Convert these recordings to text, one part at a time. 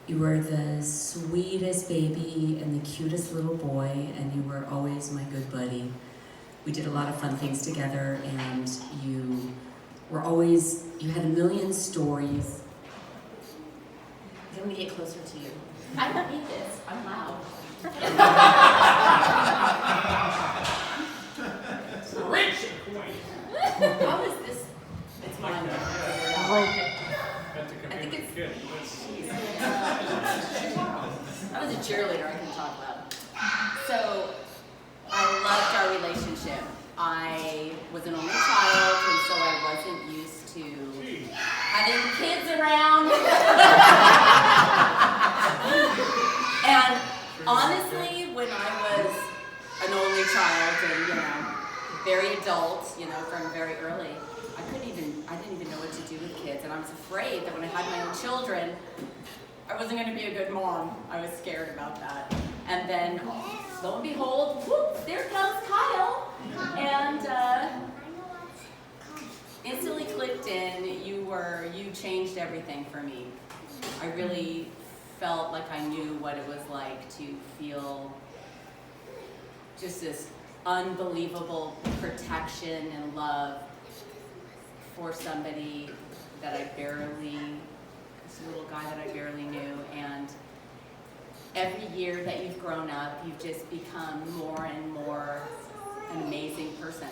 You were the sweetest baby and the cutest little boy, and you were always my good buddy. We did a lot of fun things together, and you had a million stories. I'm gonna get closer to you. I don't need this, I'm loud. Rich queen. How is this? It's mine. I think it's good. I was a cheerleader, I can talk loud. So, I loved our relationship. I was an only child, and so I wasn't used to having kids around. And honestly, when I was an only child and, very adult, from very early, I didn't even know what to do with kids, and I was afraid that when I had my own children, I wasn't going to be a good mom. I was scared about that. And then, lo and behold, whoop, there comes Kyle. And instantly clicked in. You changed everything for me. I really felt like I knew what it was like to feel just this unbelievable protection and love for somebody that this little guy that I barely knew. And every year that you've grown up, you've just become more and more an amazing person.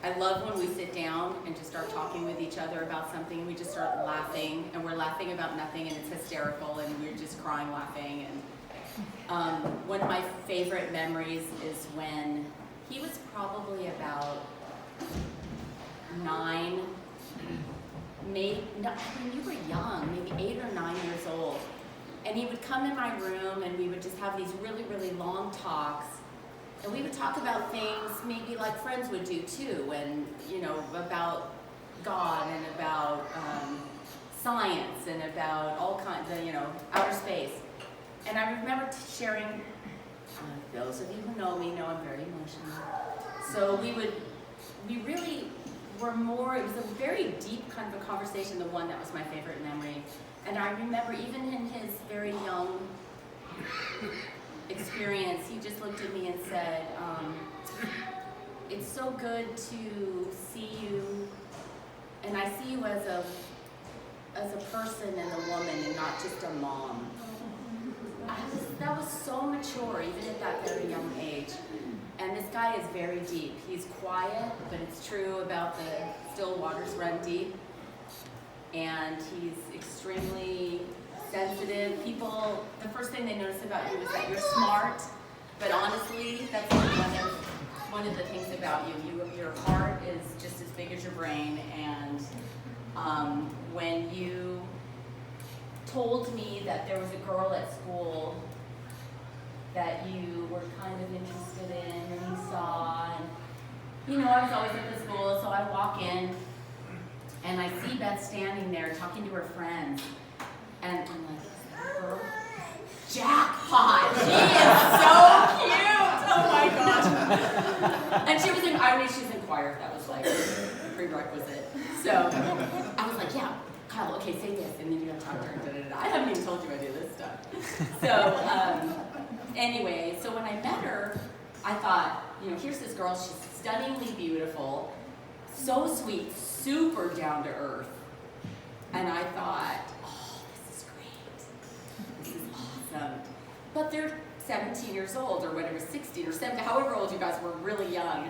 I love when we sit down and just start talking with each other about something, and we just start laughing, and we're laughing about nothing, and it's hysterical, and we're just crying laughing. And one of my favorite memories is when he was probably about 9, you were young, maybe 8 or 9 years old. And he would come in my room and we would just have these really, really long talks. And we would talk about things maybe like friends would do too, and, about God and about science and about all kinds of, outer space. And I remember sharing, those of you who know me know I'm very emotional. So we really were more, it was a very deep kind of a conversation, the one that was my favorite memory. And I remember even in his very young experience, he just looked at me and said, it's so good to see you, and I see you as a person and a woman and not just a mom. That was so mature, even at that very young age. And this guy is very deep. He's quiet, but it's true about the still waters run deep. And he's extremely sensitive. People, the first thing they notice about you is that you're smart, but honestly, that's one of the things about you. Your heart is just as big as your brain, and when you told me that there was a girl at school that you were kind of interested in and you saw, and I was always at the school, so I walk in and I see Beth standing there talking to her friends, and I'm like, is that her? Jackpot! She is so cute! Oh my gosh! And she's in choir, that was like a prerequisite. So I was like, yeah, Kyle, okay, say this, and then you have to talk to her, da-da-da. I haven't even told you I do this stuff. So, anyway, so when I met her, I thought, here's this girl, she's stunningly beautiful, so sweet, super down to earth. And I thought, oh, this is great. This is awesome. But they're 17 years old, or whatever, 16 or 17, however old you guys were, really young.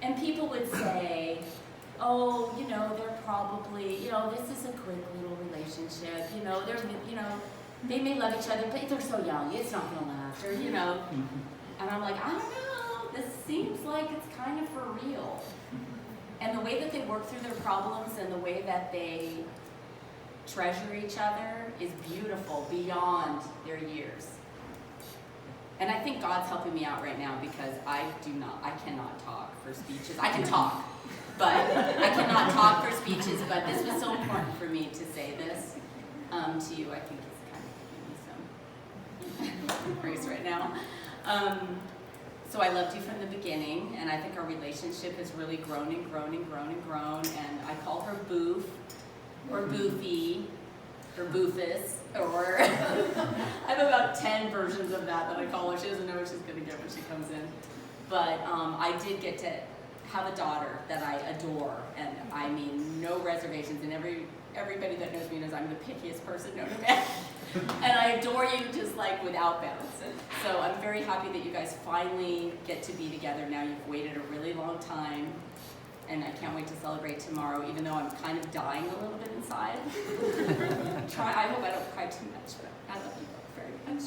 And people would say, oh, they're probably, this is a quick little relationship, they may love each other, but they're so young, it's not gonna last, or, And I'm like, I don't know, this seems like it's kind of for real. And the way that they work through their problems and the way that they treasure each other is beautiful beyond their years. And I think God's helping me out right now because I cannot talk for speeches. I can talk, but I cannot talk for speeches, but this was so important for me to say this to you. I think it's kind of giving me some grace right now. So I loved you from the beginning, and I think our relationship has really grown and grown and grown and grown, and I call her Boof. Boofy, or Boofus, or I have about 10 versions of that I call her. She doesn't know what she's going to get when she comes in. But I did get to have a daughter that I adore, and I mean no reservations, and everybody that knows me knows I'm the pickiest person known to man. And I adore you just like without bounds. So I'm very happy that you guys finally get to be together now. You've waited a really long time, and I can't wait to celebrate tomorrow, even though I'm kind of dying a little bit inside. I hope I don't cry too much, but I love you both very much.